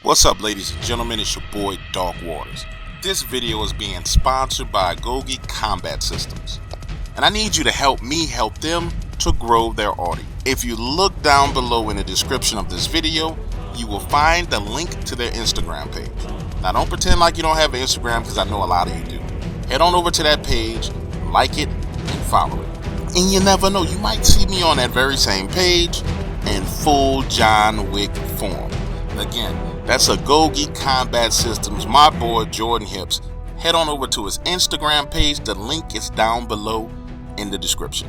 What's up, ladies and gentlemen, it's your boy Dark Waters. This video is being sponsored by AGOGE Combat Systems, and I need you to help me help them to grow their audience. If you look down below in the description of this video, you will find the link to their Instagram page. Now don't pretend like you don't have an Instagram, because I know a lot of you do. Head on over to that page, like it, and follow it. And you never know, you might see me on that very same page in full John Wick form. Again, that's AGOGE Combat Systems, my boy Jordan Hips. Head on over to his Instagram page. The link is down below in the description.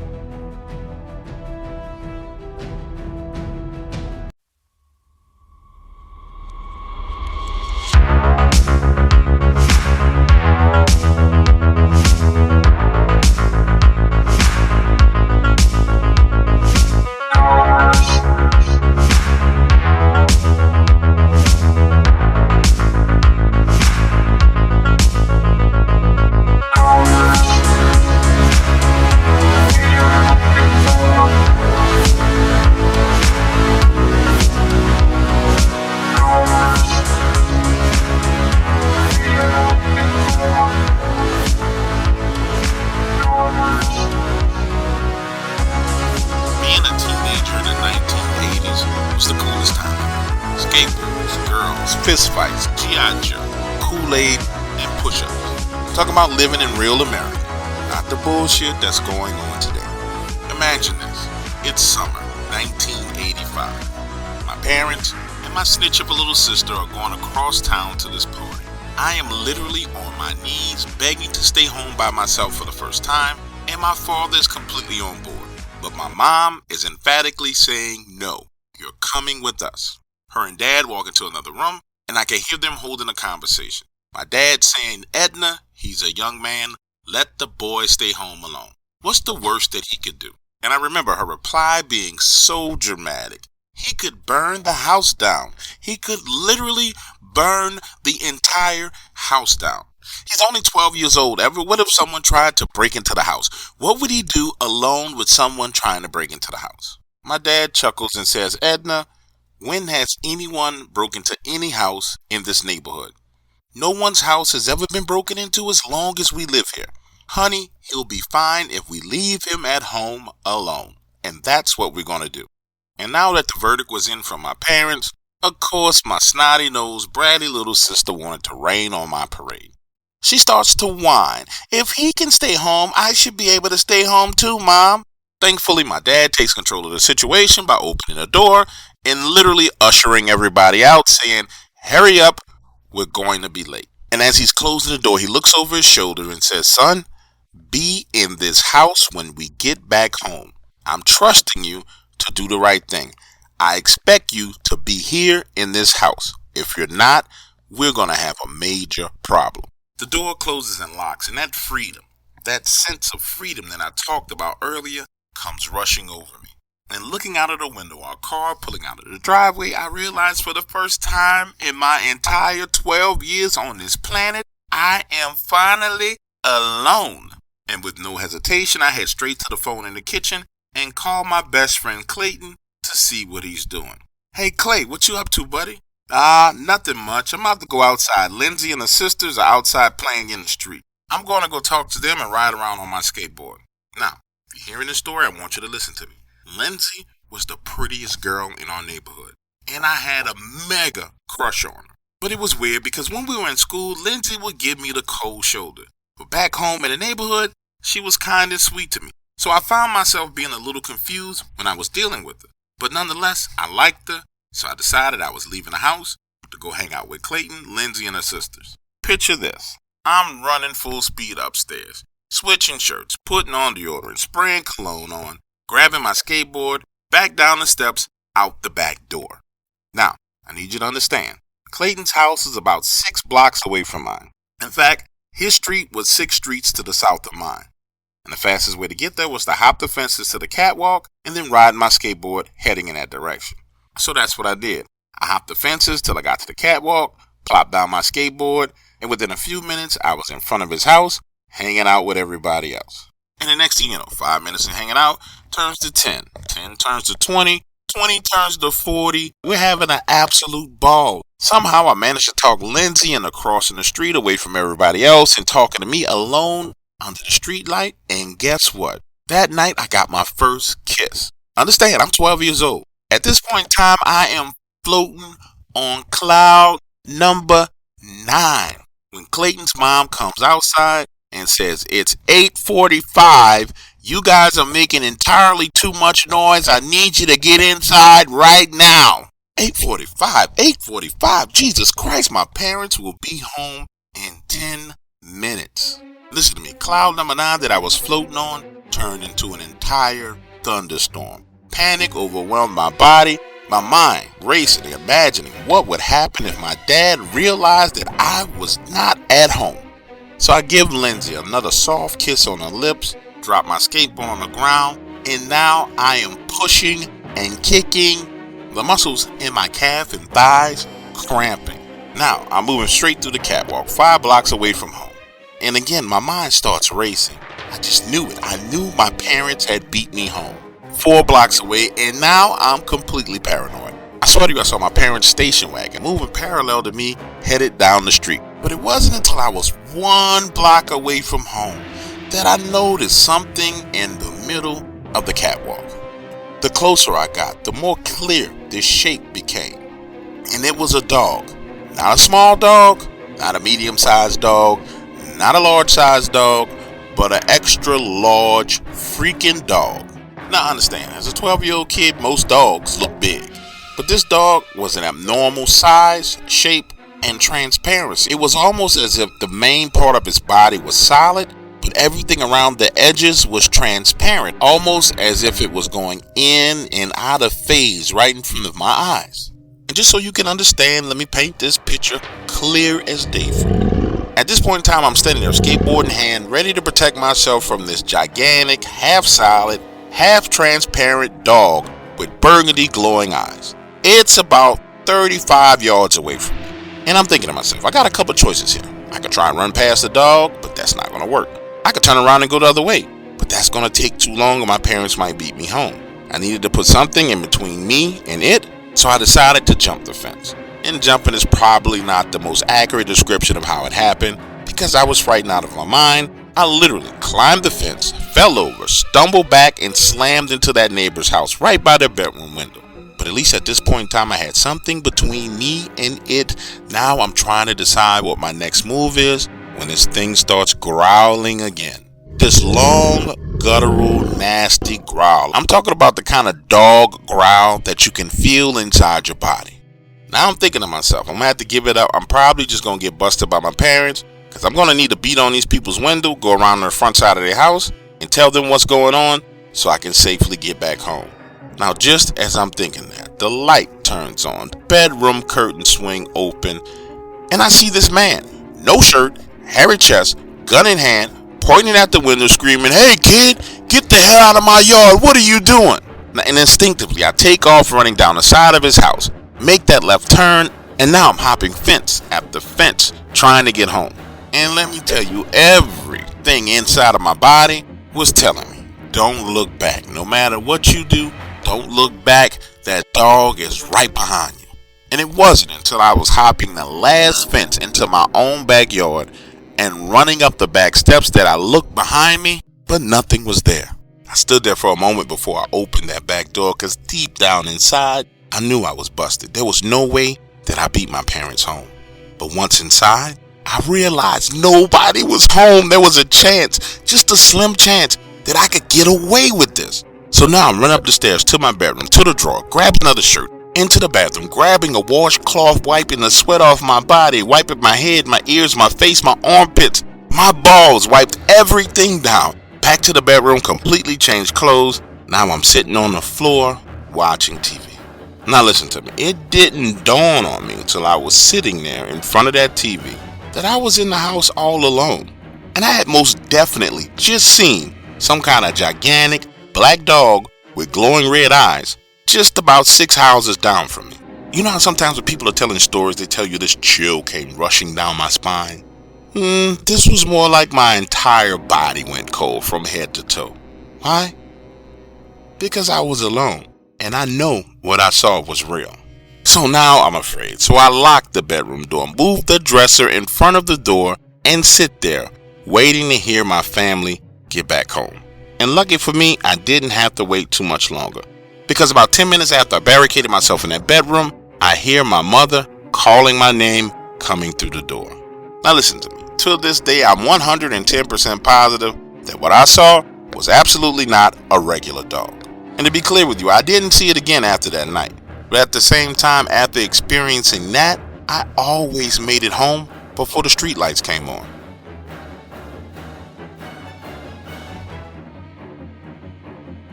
Being a teenager in the 1980s was the coolest time ever. Skateboards, girls, fistfights, G.I. Joe, Kool-Aid, and push-ups. Talking about living in real America, not the bullshit that's going on today. Imagine this. It's summer, 1985. My parents and my snitch of a little sister are going across town to this party. I am literally on my knees begging to stay home by myself for the first time, and my father is completely on board. But my mom is emphatically saying, no, you're coming with us. Her and dad walk into another room, and I can hear them holding a conversation. My dad saying, Edna, he's a young man, let the boy stay home alone. What's the worst that he could do? And I remember her reply being so dramatic. He could burn the house down. He could literally burn the entire house down. He's only 12 years old. What if someone tried to break into the house? What would he do alone with someone trying to break into the house? My dad chuckles and says, Edna, when has anyone broken into any house in this neighborhood? No one's house has ever been broken into as long as we live here. Honey, he'll be fine if we leave him at home alone. And that's what we're going to do. And now that the verdict was in from my parents, of course my snotty-nosed, bratty little sister wanted to rain on my parade. She starts to whine. If he can stay home, I should be able to stay home too, Mom. Thankfully, my dad takes control of the situation by opening the door and literally ushering everybody out, saying, hurry up, we're going to be late. And as he's closing the door, he looks over his shoulder and says, son, be in this house when we get back home. I'm trusting you to do the right thing. I expect you to be here in this house. If you're not, we're going to have a major problem. The door closes and locks, and that freedom, that sense of freedom that I talked about earlier, comes rushing over me. And looking out of the window, our car pulling out of the driveway, I realized for the first time in my entire 12 years on this planet, I am finally alone. And with no hesitation, I head straight to the phone in the kitchen and call my best friend Clayton to see what he's doing. Hey Clay, what you up to, buddy? Nothing much. I'm about to go outside. Lindsay and her sisters are outside playing in the street. I'm going to go talk to them and ride around on my skateboard. Now, if you're hearing this story, I want you to listen to me. Lindsay was the prettiest girl in our neighborhood, and I had a mega crush on her. But it was weird because when we were in school, Lindsay would give me the cold shoulder. But back home in the neighborhood, she was kind and sweet to me. So I found myself being a little confused when I was dealing with her. But nonetheless, I liked her. So I decided I was leaving the house to go hang out with Clayton, Lindsay, and her sisters. Picture this. I'm running full speed upstairs, switching shirts, putting on deodorant, spraying cologne on, grabbing my skateboard, back down the steps, out the back door. Now, I need you to understand, Clayton's house is about 6 blocks away from mine. In fact, his street was 6 streets to the south of mine. And the fastest way to get there was to hop the fences to the catwalk and then ride my skateboard heading in that direction. So that's what I did. I hopped the fences till I got to the catwalk, plopped down my skateboard, and within a few minutes, I was in front of his house, hanging out with everybody else. And the next thing you know, 5 minutes of hanging out turns to 10. 10 turns to 20. 20 turns to 40. We're having an absolute ball. Somehow I managed to talk Lindsay into crossing the street away from everybody else and talking to me alone under the street light. And guess what? That night I got my first kiss. Understand, I'm 12 years old. At this point in time, I am floating on cloud number 9. When Clayton's mom comes outside and says, "It's 8:45. You guys are making entirely too much noise. I need you to get inside right now." 8:45. Jesus Christ, my parents will be home in 10 minutes. Listen to me. Cloud number 9 that I was floating on turned into an entire thunderstorm. Panic overwhelmed my body, my mind racing, imagining what would happen if my dad realized that I was not at home. So I give Lindsay another soft kiss on her lips, drop my skateboard on the ground, and now I am pushing and kicking, the muscles in my calf and thighs cramping. Now I'm moving straight through the catwalk, 5 blocks away from home. And again, my mind starts racing. I just knew it. I knew my parents had beat me home. 4 blocks away, and now I'm completely paranoid. I swear to you, I saw my parents' station wagon moving parallel to me, headed down the street. But it wasn't until I was 1 block away from home that I noticed something in the middle of the catwalk. The closer I got, the more clear this shape became. And it was a dog. Not a small dog, not a medium-sized dog, not a large-sized dog, but an extra large freaking dog. Now understand, as a 12-year-old kid, most dogs look big. But this dog was an abnormal size, shape, and transparency. It was almost as if the main part of its body was solid, but everything around the edges was transparent, almost as if it was going in and out of phase right in front of my eyes. And just so you can understand, let me paint this picture clear as day for you. At this point in time, I'm standing there, skateboard in hand, ready to protect myself from this gigantic, half-solid, half-transparent dog with burgundy glowing eyes. It's about 35 yards away from me. And I'm thinking to myself, I got a couple choices here. I could try and run past the dog, but that's not going to work. I could turn around and go the other way, but that's going to take too long and my parents might beat me home. I needed to put something in between me and it, so I decided to jump the fence. And jumping is probably not the most accurate description of how it happened, because I was frightened out of my mind. I literally climbed the fence, fell over, stumbled back, and slammed into that neighbor's house right by their bedroom window. But at least at this point in time, I had something between me and it. Now I'm trying to decide what my next move is when this thing starts growling again. This long, guttural, nasty growl. I'm talking about the kind of dog growl that you can feel inside your body. Now I'm thinking to myself, I'm going to have to give it up. I'm probably just going to get busted by my parents, because I'm going to need to beat on these people's window, go around the front side of their house, and tell them what's going on so I can safely get back home. Now, just as I'm thinking that, the light turns on, the bedroom curtains swing open, and I see this man, no shirt, hairy chest, gun in hand, pointing at the window, screaming, "Hey kid, get the hell out of my yard, what are you doing?" And instinctively, I take off running down the side of his house, make that left turn, and now I'm hopping fence after fence, trying to get home. And let me tell you, everything inside of my body was telling me, don't look back. No matter what you do, don't look back. That dog is right behind you. And it wasn't until I was hopping the last fence into my own backyard and running up the back steps that I looked behind me, but nothing was there. I stood there for a moment before I opened that back door, because deep down inside, I knew I was busted. There was no way that I beat my parents home. But once inside, I realized nobody was home. There was a chance, just a slim chance, that I could get away with this. So now I'm running up the stairs to my bedroom, to the drawer, grab another shirt, into the bathroom, grabbing a washcloth, wiping the sweat off my body, wiping my head, my ears, my face, my armpits, my balls, wiped everything down. Back to the bedroom, completely changed clothes. Now I'm sitting on the floor watching TV. Now listen to me, it didn't dawn on me until I was sitting there in front of that TV that I was in the house all alone. And I had most definitely just seen some kind of gigantic black dog with glowing red eyes just about 6 houses down from me. You know how sometimes when people are telling stories, they tell you this chill came rushing down my spine? This was more like my entire body went cold from head to toe. Why? Because I was alone. And I know what I saw was real. So now I'm afraid. So I lock the bedroom door, move the dresser in front of the door, and sit there, waiting to hear my family get back home. And lucky for me, I didn't have to wait too much longer. Because about 10 minutes after I barricaded myself in that bedroom, I hear my mother calling my name coming through the door. Now listen to me. To this day, I'm 110% positive that what I saw was absolutely not a regular dog. And to be clear with you, I didn't see it again after that night. But at the same time, after experiencing that, I always made it home before the street lights came on.